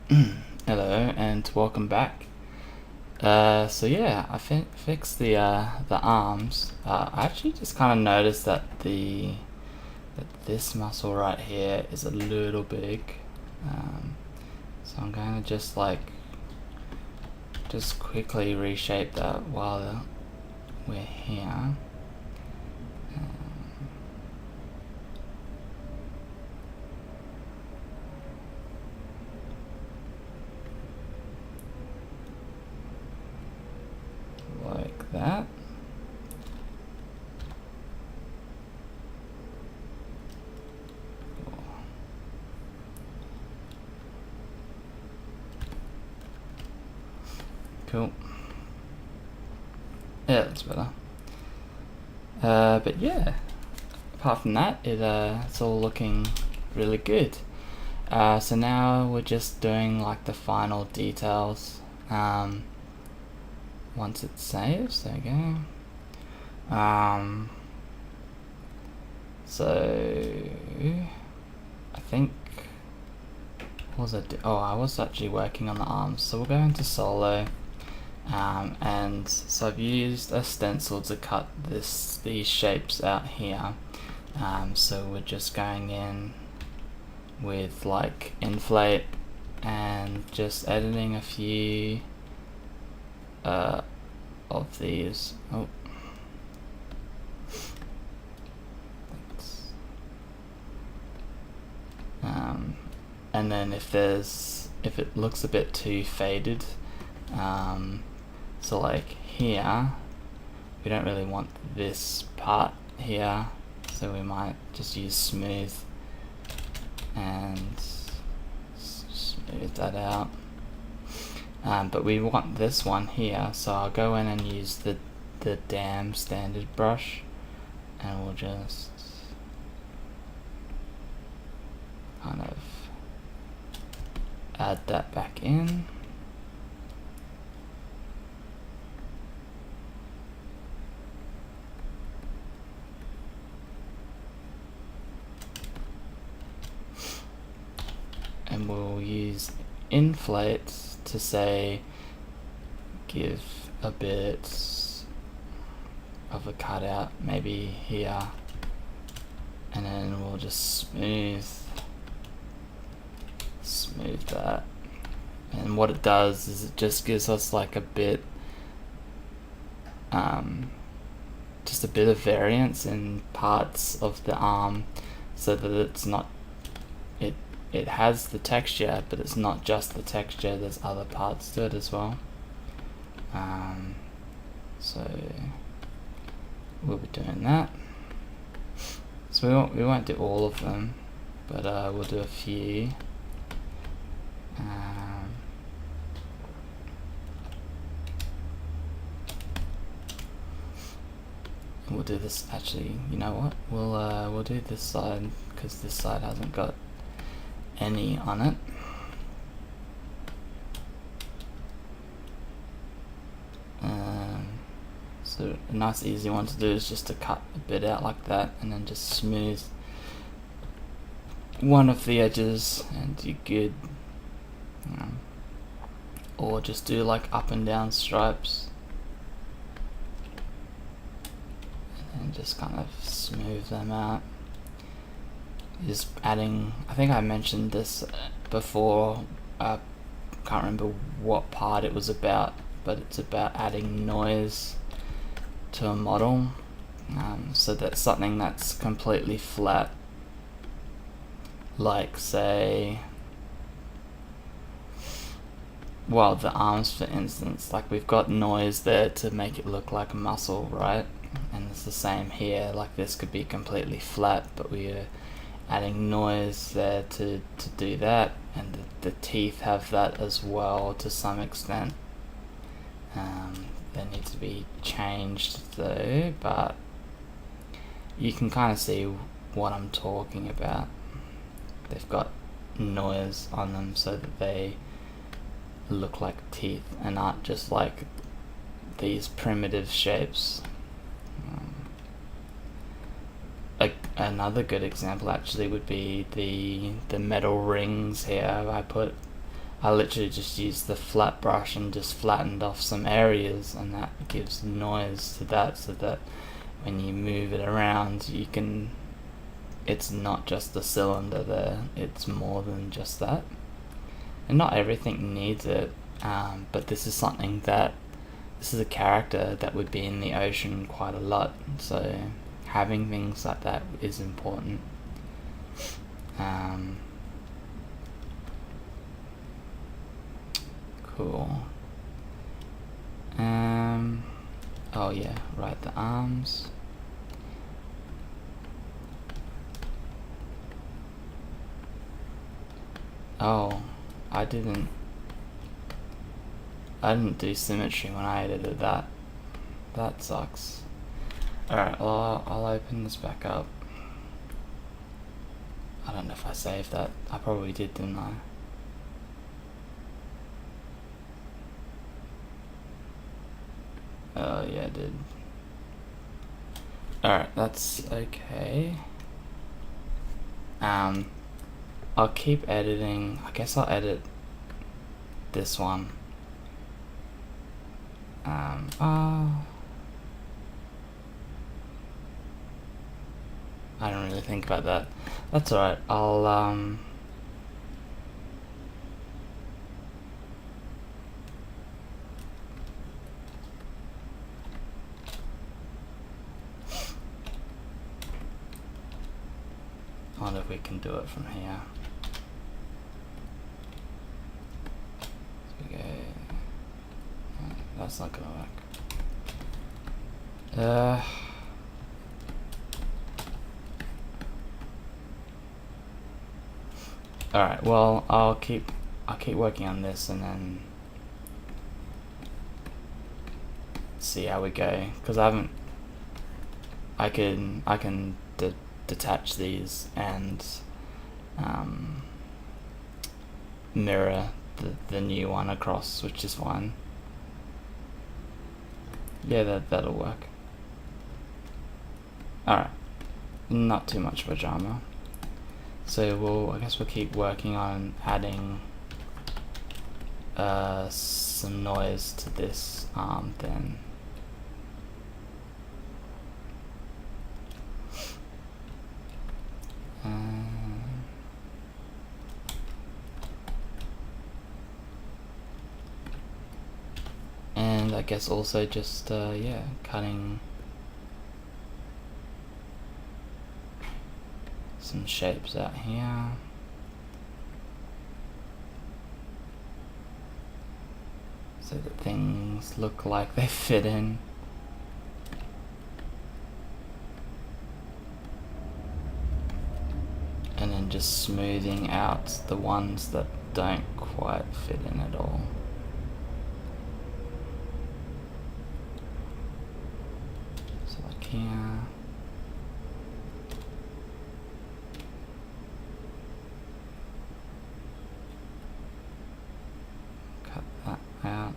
Hello and welcome back. So yeah, I fixed the arms. I actually just kind of noticed that this muscle right here is a little big. So I'm gonna just quickly reshape that while we're here. Like that. Cool. Yeah, that's better. But yeah, apart from that, it's all looking really good. So now we're just doing like the final details. Once it saves, there we go. So I think, what was it? Oh, I was actually working on the arms. So we'll go into solo. And so I've used a stencil to cut these shapes out here. So we're just going in with like inflate and just editing a few of these. Oh, and then if it looks a bit too faded, so like here, we don't really want this part here, so we might just use smooth and smooth that out. But we want this one here, so I'll go in and use the damn standard brush, and we'll just kind of add that back in. And we'll use inflate to say give a bit of a cutout maybe here, and then we'll just smooth that. And what it does is it just gives us like a bit just a bit of variance in parts of the arm, so that it's not it has the texture, but it's not just the texture, there's other parts to it as well. So we'll be doing that. So we won't do all of them, but we'll do a few. We'll do this, actually, you know what, we'll do this side, because this side hasn't got any on it. So a nice easy one to do is just to cut a bit out like that, and then just smooth one of the edges and you're good. Or just do like up and down stripes and then just kind of smooth them out. Just adding, I think I mentioned this before, I can't remember what part it was about, but it's about adding noise to a model. So that's something that's completely flat, like say, well, the arms for instance, like we've got noise there to make it look like muscle, right? And it's the same here, like this could be completely flat, but we are adding noise there to do that, and the teeth have that as well to some extent. They need to be changed though, but you can kind of see what I'm talking about. They've got noise on them so that they look like teeth and aren't just like these primitive shapes. Another good example actually would be the metal rings here. I put I literally just used the flat brush and just flattened off some areas, and that gives noise to that, so that when you move it around, you can, it's not just the cylinder there, it's more than just that. And not everything needs it, but this is something that, this is a character that would be in the ocean quite a lot, so having things like that is important. Cool. Oh yeah, right, the arms. Oh, I didn't do symmetry when I edited that. That sucks. Alright, well, I'll open this back up. I don't know if I saved that. I probably did, didn't I? Oh yeah, I did. Alright, that's okay. I'll keep editing. I guess I'll edit this one. I don't really think about that. That's alright. I'll I wonder if we can do it from here. So we go. That's not gonna work. Alright, well, I'll keep working on this and then see how we go, because I can detach these and mirror the new one across, which is fine. Yeah, that'll work. Alright, not too much of a drama. So I guess we'll keep working on adding some noise to this arm then. And I guess also just yeah, cutting some shapes out here. So that things look like they fit in. And then just smoothing out the ones that don't quite fit in at all. So like here. Cut that out.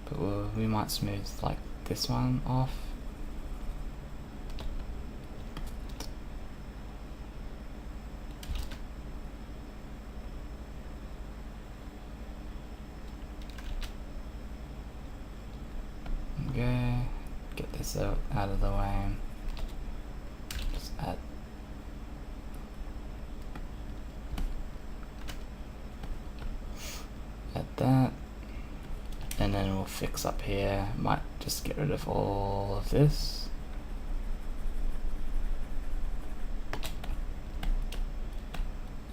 But we might smooth like this one off. Okay, get this out of the way. Just add that, and then we'll fix up here. Might just get rid of all of this.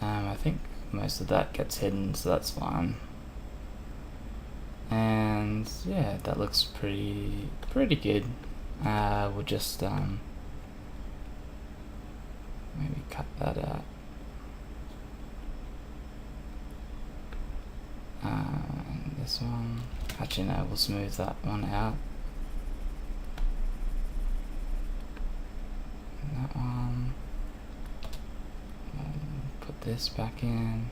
I think most of that gets hidden, so that's fine. And yeah, that looks pretty good. We'll just maybe cut that out. And this one, actually no, we'll smooth that one out. And that one, we'll put this back in.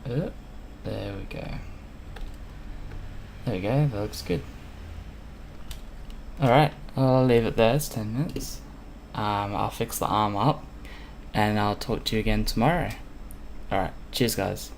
There we go. There we go, that looks good. Alright, I'll leave it there, it's 10 minutes. I'll fix the arm up, and I'll talk to you again tomorrow. Alright, cheers guys.